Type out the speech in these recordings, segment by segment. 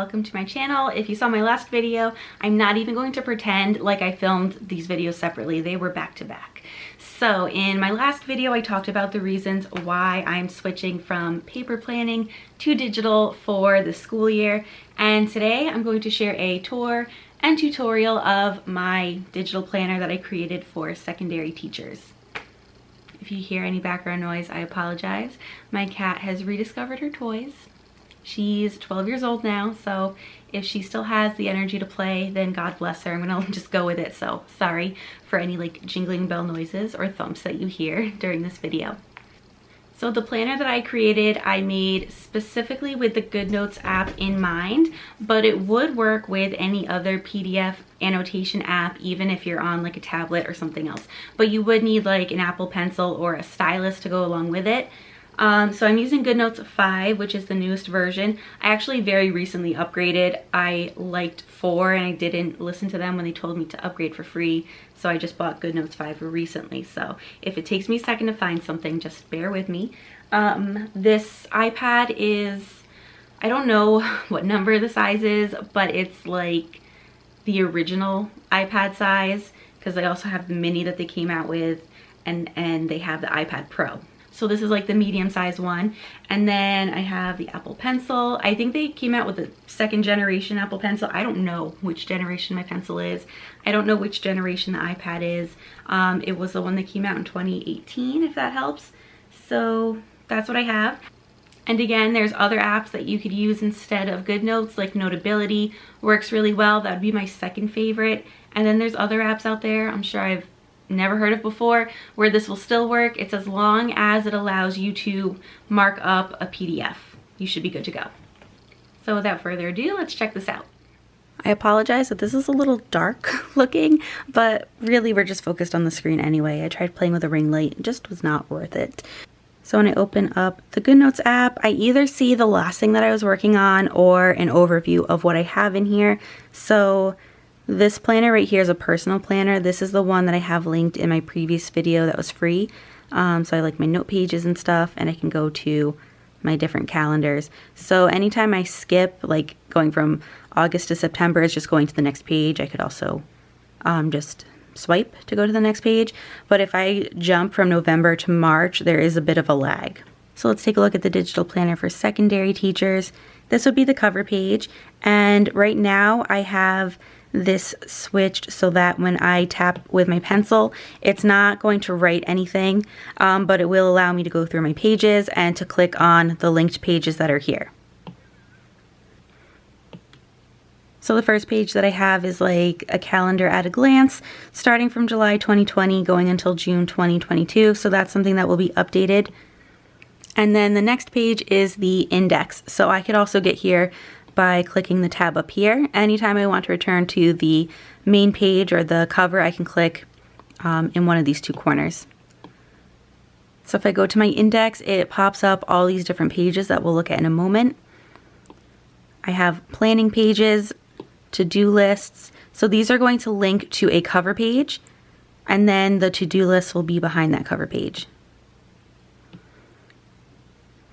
welcome to my channel. If you saw my last video, I'm not even going to pretend like I filmed these videos separately. They were back to back. So in my last video, I talked about the reasons why I'm switching from paper planning to digital for the school year. And today I'm going to share a tour and tutorial of my digital planner that I created for secondary teachers. If you hear any background noise, I apologize. My cat has rediscovered her toys. She's 12 years old now, so if she still has the energy to play, then God bless her. I'm gonna just go with it, so sorry for any like jingling bell noises or thumps that you hear during this video. So the planner that I created, I made specifically with the GoodNotes app in mind, but it would work with any other PDF annotation app, even if you're on like a tablet or something else. But you would need like an Apple Pencil or a stylus to go along with it. So I'm using GoodNotes 5, which is the newest version. I actually very recently upgraded. I liked 4 and I didn't listen to them when they told me to upgrade for free. So I just bought GoodNotes 5 recently. So if it takes me a second to find something, just bear with me. This iPad is, I don't know what number the size is, but it's like the original iPad size, because they also have the mini that they came out with, and they have the iPad Pro. So this is like the medium sized one. And then I have the Apple Pencil. I think they came out with the 2nd generation Apple Pencil. I don't know which generation my pencil is. I don't know which generation the iPad is. It was the one that came out in 2018, if that helps. So that's what I have. And again, there's other apps that you could use instead of GoodNotes, like Notability works really well. That would be my second favorite. And then there's other apps out there I'm sure I've never heard of before where this will still work. It's as long as it allows you to mark up a PDF. You should be good to go. So without further ado, let's check this out. I apologize that this is a little dark looking, but really we're just focused on the screen anyway. I tried playing with a ring light, it just was not worth it. So when I open up the GoodNotes app, I either see the last thing that I was working on or an overview of what I have in here. So this planner right here is a personal planner. This is the one that I have linked in my previous video that was free. So I like my note pages and stuff, and I can go to my different calendars. So anytime I skip, like going from August to September is just going to the next page. I could also just swipe to go to the next page. But if I jump from November to March, there is a bit of a lag. So let's take a look at the digital planner for secondary teachers. This would be the cover page. And right now I have this switched so that when I tap with my pencil, it's not going to write anything, but it will allow me to go through my pages and to click on the linked pages that are here. So the first page that I have is like a calendar at a glance, starting from July 2020 going until June 2022. So that's something that will be updated. And then the next page is the index. So I could also get here by clicking the tab up here. Anytime I want to return to the main page or the cover, I can click in one of these two corners. So if I go to my index, it pops up all these different pages that we'll look at in a moment. I have planning pages, to-do lists. So these are going to link to a cover page, and then the to-do list will be behind that cover page.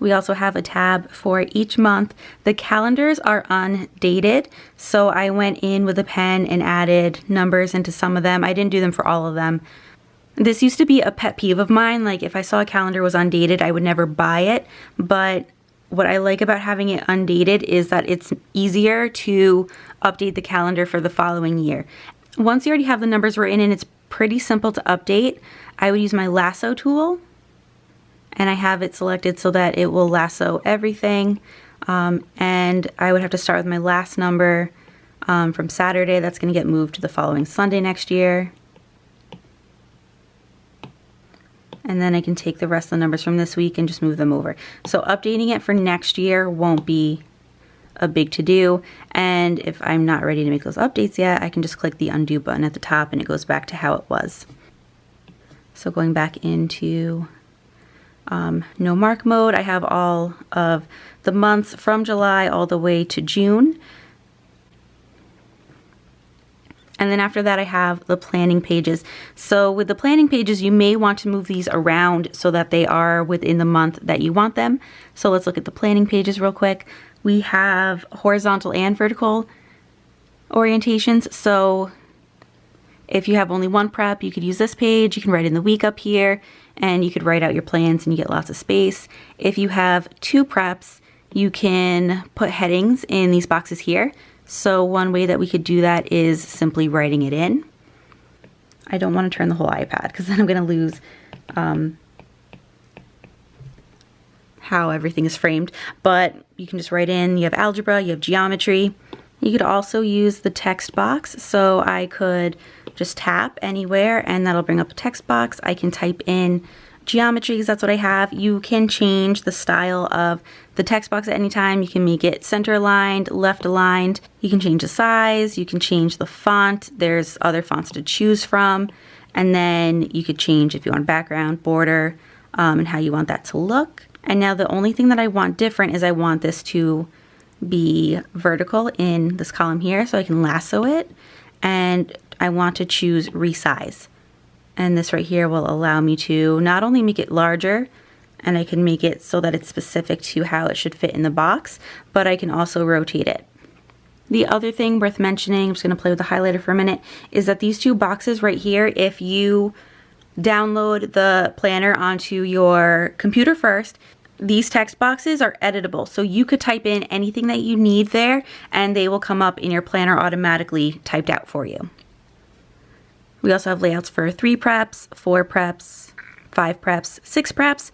We also have a tab for each month. The calendars are undated, so I went in with a pen and added numbers into some of them. I didn't do them for all of them. This used to be a pet peeve of mine. Like if I saw a calendar was undated, I would never buy it. But what I like about having it undated is that it's easier to update the calendar for the following year. Once you already have the numbers written in, it's pretty simple to update. I would use my lasso tool, and I have it selected so that it will lasso everything. And I would have to start with my last number from Saturday. That's going to get moved to the following Sunday next year. And then I can take the rest of the numbers from this week and just move them over. So updating it for next year won't be a big to-do. And if I'm not ready to make those updates yet, I can just click the undo button at the top and it goes back to how it was. So going back into no mark mode, I have all of the months from July all the way to June. And then after that, I have the planning pages. So with the planning pages, you may want to move these around so that they are within the month that you want them. So let's look at the planning pages real quick. We have horizontal and vertical orientations. So if you have only one prep, you could use this page. You can write in the week up here, and you could write out your plans and you get lots of space. If you have two preps, you can put headings in these boxes here. So one way that we could do that is simply writing it in. I don't want to turn the whole iPad because then I'm going to lose how everything is framed. But you can just write in, you have algebra, you have geometry. You could also use the text box. So I could just tap anywhere and that'll bring up a text box. I can type in geometry because that's what I have. You can change the style of the text box at any time. You can make it center aligned, left aligned. You can change the size. You can change the font. There's other fonts to choose from. And then you could change if you want background, border, and how you want that to look. And now the only thing that I want different is I want this to be vertical in this column here so I can lasso it. And I want to choose resize. And this right here will allow me to not only make it larger, and I can make it so that it's specific to how it should fit in the box, but I can also rotate it. The other thing worth mentioning, I'm just going to play with the highlighter for a minute, is that these two boxes right here, if you download the planner onto your computer first, these text boxes are editable. So you could type in anything that you need there, and they will come up in your planner automatically typed out for you. We also have layouts for 3 preps, 4 preps, 5 preps, 6 preps.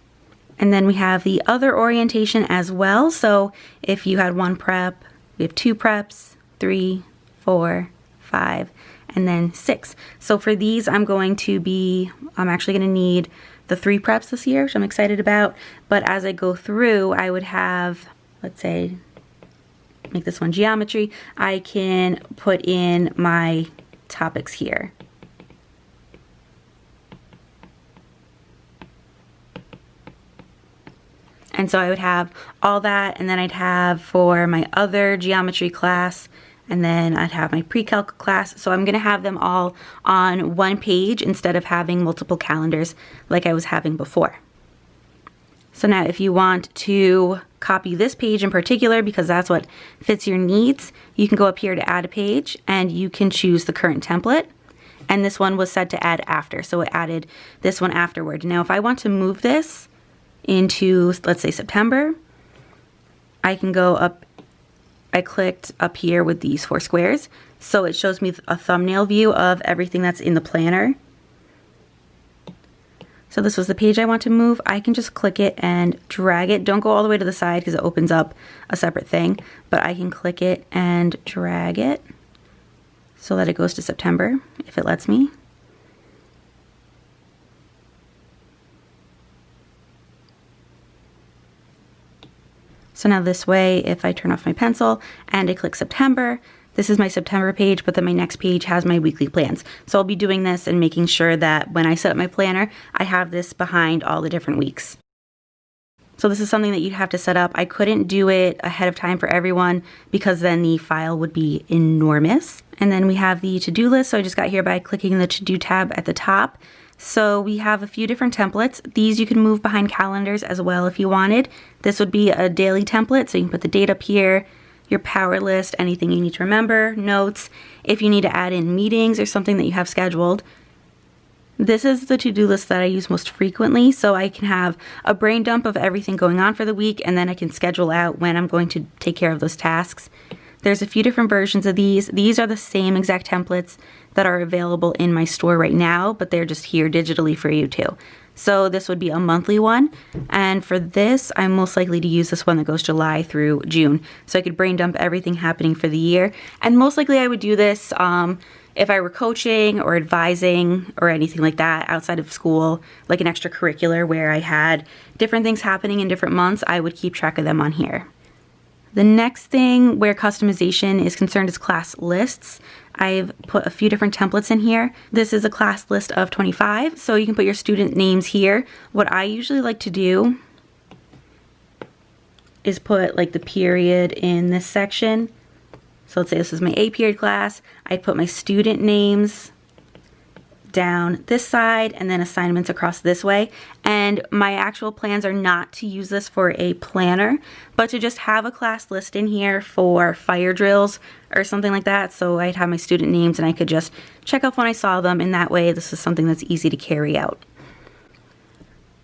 And then we have the other orientation as well. So if you had 1 prep, we have 2 preps, 3, 4, 5, and then 6. So for these, I'm actually going to need the 3 preps this year, which I'm excited about. But as I go through, I would have, let's say, make this one geometry. I can put in my topics here. And so I would have all that, and then I'd have for my other geometry class, and then I'd have my pre-calc class. So I'm gonna have them all on one page instead of having multiple calendars like I was having before. So now if you want to copy this page in particular, because that's what fits your needs, you can go up here to add a page, and you can choose the current template. And this one was set to add after, so it added this one afterward. Now if I want to move this into, let's say, September, I can go up, I clicked up here with these 4 squares, so it shows me a thumbnail view of everything that's in the planner. So this was the page I want to move. I can just click it and drag it. Don't go all the way to the side because it opens up a separate thing, but I can click it and drag it so that it goes to September, if it lets me. So now this way, if I turn off my pencil and I click September, this is my September page, but then my next page has my weekly plans. So I'll be doing this and making sure that when I set up my planner, I have this behind all the different weeks. So this is something that you'd have to set up. I couldn't do it ahead of time for everyone because then the file would be enormous. And then we have the to-do list. So I just got here by clicking the to-do tab at the top. So we have a few different templates. These you can move behind calendars as well if you wanted. This would be a daily template, so you can put the date up here, your power list, anything you need to remember, notes, if you need to add in meetings or something that you have scheduled. This is the to-do list that I use most frequently, so I can have a brain dump of everything going on for the week, and then I can schedule out when I'm going to take care of those tasks. There's a few different versions of these. These are the same exact templates that are available in my store right now, but they're just here digitally for you too. So this would be a monthly one. And for this, I'm most likely to use this one that goes July through June. So I could brain dump everything happening for the year. And most likely I would do this if I were coaching or advising or anything like that outside of school, like an extracurricular where I had different things happening in different months, I would keep track of them on here. The next thing where customization is concerned is class lists. I've put a few different templates in here. This is a class list of 25, so you can put your student names here. What I usually like to do is put like the period in this section, So let's say this is my A period class. I'd put my student names down this side and then assignments across this way. And my actual plans are not to use this for a planner, but to just have a class list in here for fire drills or something like that. So I'd have my student names and I could just check off when I saw them, and that way this is something that's easy to carry out.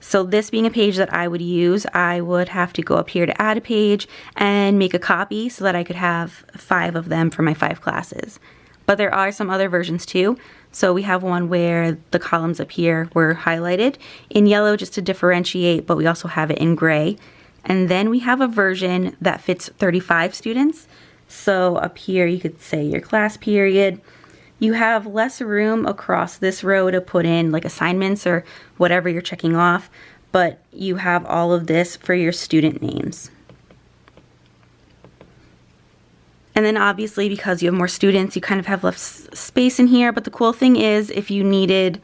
So this being a page that I would use, I would have to go up here to add a page and make a copy so that I could have 5 of them for my 5 classes. But there are some other versions too. So we have one where the columns up here were highlighted in yellow just to differentiate, but we also have it in gray. And then we have a version that fits 35 students. So up here you could say your class period. You have less room across this row to put in like assignments or whatever you're checking off, but you have all of this for your student names. And then obviously because you have more students, you kind of have less space in here. But the cool thing is if you needed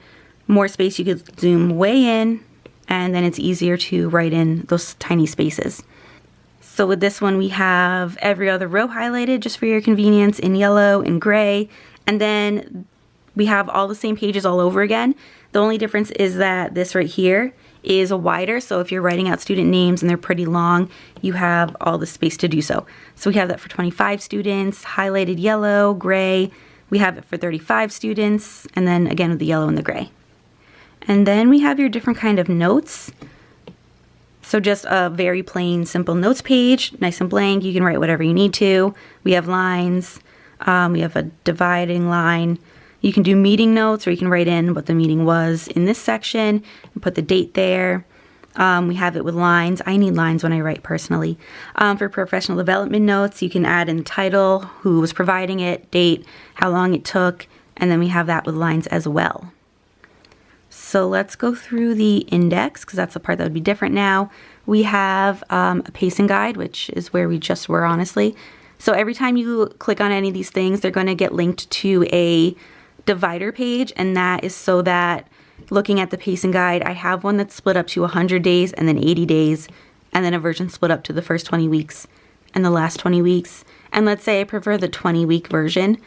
more space, you could zoom way in and then it's easier to write in those tiny spaces. So with this one, we have every other row highlighted just for your convenience in yellow and gray. And then we have all the same pages all over again. The only difference is that this right here is wider, so if you're writing out student names and they're pretty long, you have all the space to do so. So we have that for 25 students, highlighted yellow, gray. We have it for 35 students, and then again with the yellow and the gray. And then we have your different kind of notes. So just a very plain, simple notes page, nice and blank. You can write whatever you need to. We have lines. We have a dividing line. You can do meeting notes, or you can write in what the meeting was in this section and put the date there. We have it with lines. I need lines when I write personally. For professional development notes, you can add in the title, who was providing it, date, how long it took, and then we have that with lines as well. So let's go through the index, because that's the part that would be different now. We have a pacing guide, which is where we just were, honestly. So every time you click on any of these things, they're going to get linked to a divider page, and that is so that looking at the pacing guide, I have one that's split up to 100 days and then 80 days, and then a version split up to the first 20 weeks and the last 20 weeks. And let's say I prefer the 20-week version.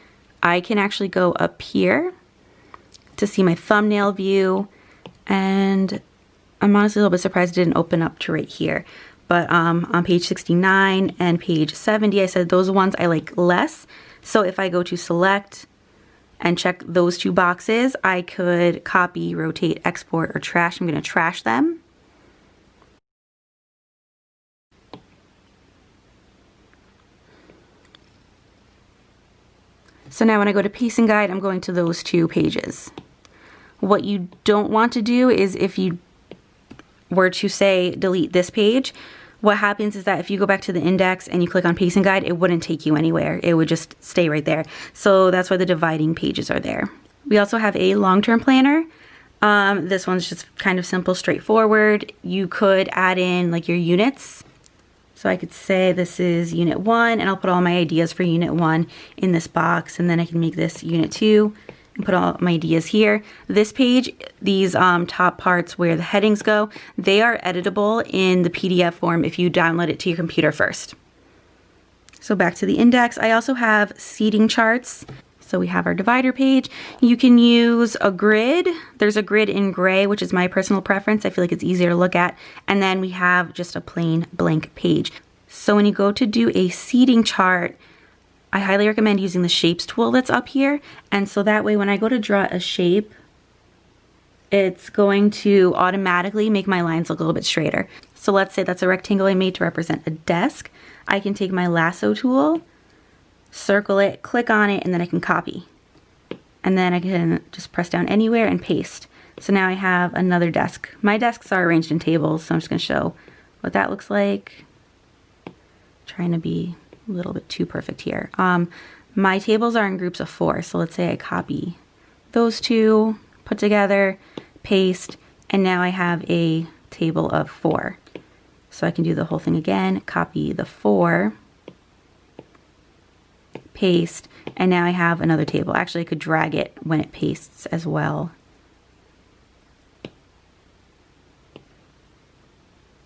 I can actually go up here to see my thumbnail view, and I'm honestly a little bit surprised it didn't open up to right here. But on page 69 and page 70, I said those ones I like less. So if I go to select and check those 2 boxes, I could copy, rotate, export, or trash. I'm going to trash them. So now when I go to pacing guide, I'm going to those 2 pages. What you don't want to do is if you were to say delete this page, what happens is that if you go back to the index and you click on pacing guide, it wouldn't take you anywhere. It would just stay right there. So that's why the dividing pages are there. We also have a long-term planner. This one's just kind of simple, straightforward. You could add in like your units. So I could say this is unit 1, and I'll put all my ideas for unit 1 in this box, and then I can make this unit 2 and put all my ideas here. This page, these top parts where the headings go, they are editable in the PDF form if you download it to your computer first. So back to the index, I also have seating charts. So we have our divider page. You can use a grid. There's a grid in gray, which is my personal preference. I feel like it's easier to look at. And then we have just a plain blank page. So when you go to do a seating chart, I highly recommend using the shapes tool that's up here. And so that way when I go to draw a shape, it's going to automatically make my lines look a little bit straighter. So let's say that's a rectangle I made to represent a desk. I can take my lasso tool, circle it, click on it, and then I can copy. And then I can just press down anywhere and paste. So now I have another desk. My desks are arranged in tables, so I'm just gonna show what that looks like. Trying to be a little bit too perfect here. My tables are in groups of 4, so let's say I copy those 2, put together, paste, and now I have a table of 4. So I can do the whole thing again, copy the 4, paste, and now I have another table. Actually, I could drag it when it pastes as well.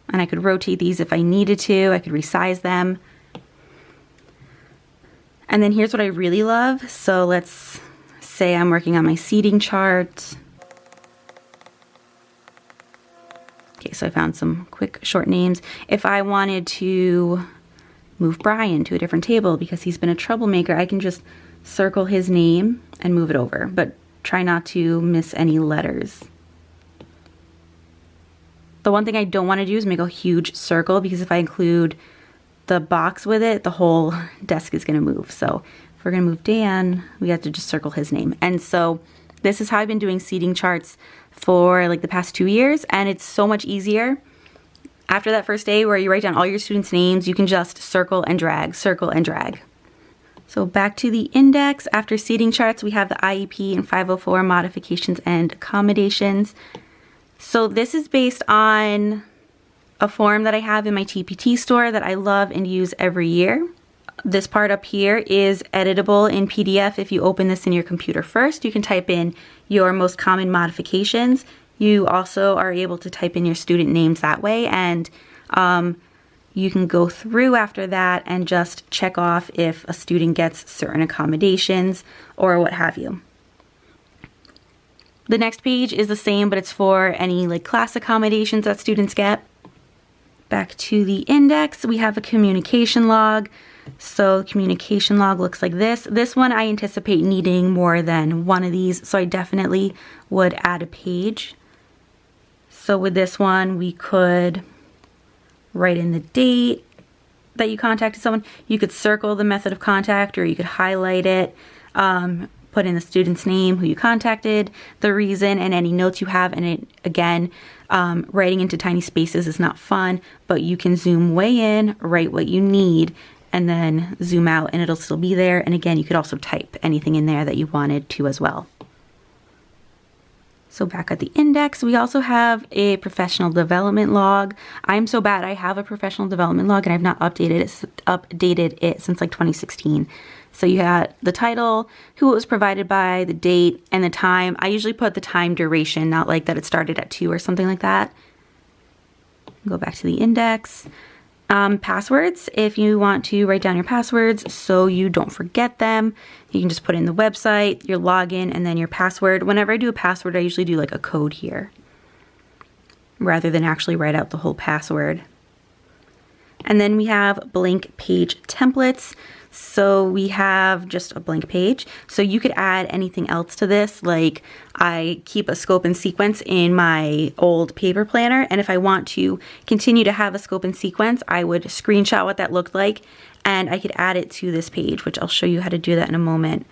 And I could rotate these if I needed to. I could resize them. And then here's what I really love. So let's say I'm working on my seating chart. Okay, so I found some quick short names. If I wanted to move Brian to a different table because he's been a troublemaker, I can just circle his name and move it over, but try not to miss any letters. The one thing I don't want to do is make a huge circle, because if I include the box with it, the whole desk is going to move. So if we're going to move Dan, we have to just circle his name. And so this is how I've been doing seating charts for like the past 2 years, and it's so much easier. After that first day where you write down all your students' names, you can just circle and drag, circle and drag. So back to the index. After seating charts, we have the IEP and 504 modifications and accommodations. So this is based on a form that I have in my TPT store that I love and use every year. This part up here is editable in PDF. If you open this in your computer first, you can type in your most common modifications. You also are able to type in your student names that way, and you can go through after that and just check off if a student gets certain accommodations or what have you. The next page is the same, but it's for any like class accommodations that students get. Back to the index, we have a communication log. So communication log looks like this. This one I anticipate needing more than one of these, so I definitely would add a page. So with this one, we could write in the date that you contacted someone. You could circle the method of contact, or you could highlight it, put in the student's name, who you contacted, the reason, and any notes you have. And it, again, writing into tiny spaces is not fun, but you can zoom way in, write what you need, and then zoom out and it'll still be there. And again, you could also type anything in there that you wanted to as well. So back at the index, we also have a professional development log. I'm so bad, I have a professional development log and I've not updated it since like 2016. So you had the title, who it was provided by, the date, and the time. I usually put the time duration, not like that it started at 2 or something like that. Go back to the index. Passwords, if you want to write down your passwords so you don't forget them, you can just put in the website, your login, and then your password. Whenever I do a password, I usually do like a code here rather than actually write out the whole password. And then we have blank page templates. So we have just a blank page. So you could add anything else to this. Like I keep a scope and sequence in my old paper planner. And if I want to continue to have a scope and sequence, I would screenshot what that looked like and I could add it to this page, which I'll show you how to do that in a moment.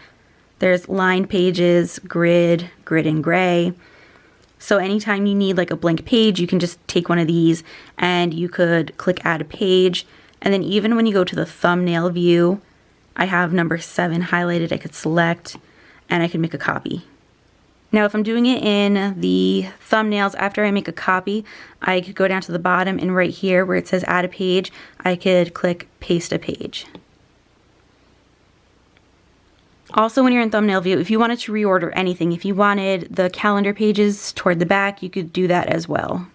There's line pages, grid, grid and gray. So anytime you need like a blank page, you can just take one of these and you could click add a page. And then even when you go to the thumbnail view, I have number 7 highlighted. I could select and I can make a copy. Now if I'm doing it in the thumbnails, after I make a copy, I could go down to the bottom and right here where it says add a page, I could click paste a page. Also, when you're in thumbnail view, if you wanted to reorder anything, if you wanted the calendar pages toward the back, you could do that as well.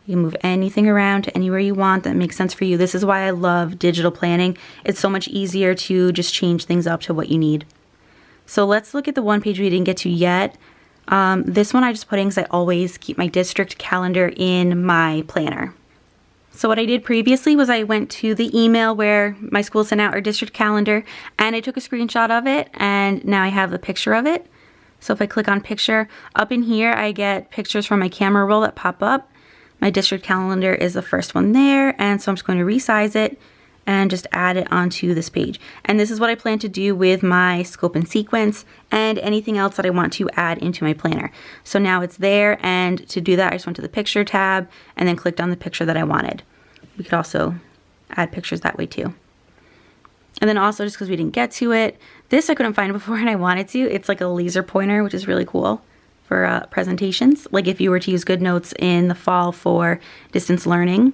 You can move anything around to anywhere you want that makes sense for you. This is why I love digital planning. It's so much easier to just change things up to what you need. So let's look at the one page we didn't get to yet. This one I just put in because I always keep my district calendar in my planner. So what I did previously was I went to the email where my school sent out our district calendar and I took a screenshot of it, and now I have a picture of it. So if I click on picture, up in here I get pictures from my camera roll that pop up. My district calendar is the first one there, and so I'm just going to resize it and just add it onto this page. And this is what I plan to do with my scope and sequence and anything else that I want to add into my planner. So now it's there, and to do that I just went to the picture tab and then clicked on the picture that I wanted. We could also add pictures that way too. And then also, just because we didn't get to it, this I couldn't find before and I wanted to. It's like a laser pointer, which is really cool for presentations. Like if you were to use GoodNotes in the fall for distance learning.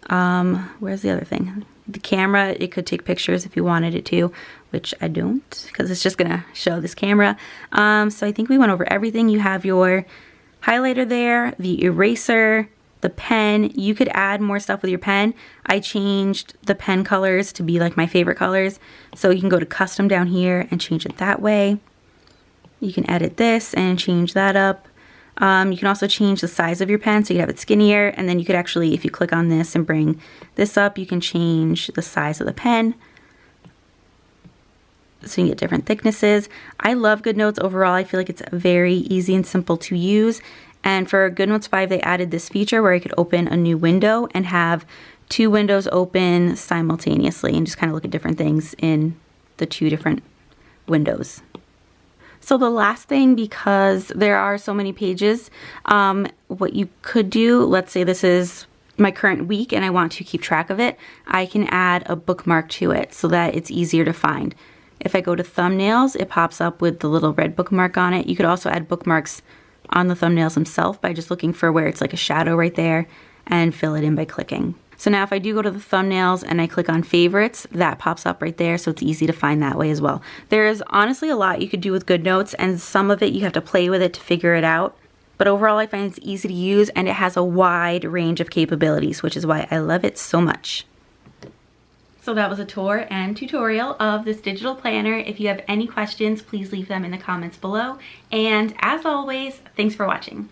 Where's the other thing? The camera, it could take pictures if you wanted it to, which I don't because it's just gonna show this camera. So I think we went over everything. You have your highlighter there, the eraser, The pen, you could add more stuff with your pen. I changed the pen colors to be like my favorite colors. So you can go to custom down here and change it that way. You can edit this and change that up. You can also change the size of your pen, so you can have it skinnier, and then you could actually, if you click on this and bring this up, you can change the size of the pen. So you can get different thicknesses. I love GoodNotes overall. I feel like it's very easy and simple to use. And for GoodNotes 5, they added this feature where I could open a new window and have 2 windows open simultaneously and just kind of look at different things in the 2 different windows. So the last thing, because there are so many pages, what you could do, let's say this is my current week and I want to keep track of it, I can add a bookmark to it so that it's easier to find. If I go to thumbnails, it pops up with the little red bookmark on it. You could also add bookmarks on the thumbnails themselves by just looking for where it's like a shadow right there and fill it in by clicking. So now if I do go to the thumbnails and I click on favorites, that pops up right there, so it's easy to find that way as well. There is honestly a lot you could do with GoodNotes, and some of it you have to play with it to figure it out. But overall I find it's easy to use and it has a wide range of capabilities, which is why I love it so much. So that was a tour and tutorial of this digital planner. If you have any questions, please leave them in the comments below. And as always, thanks for watching.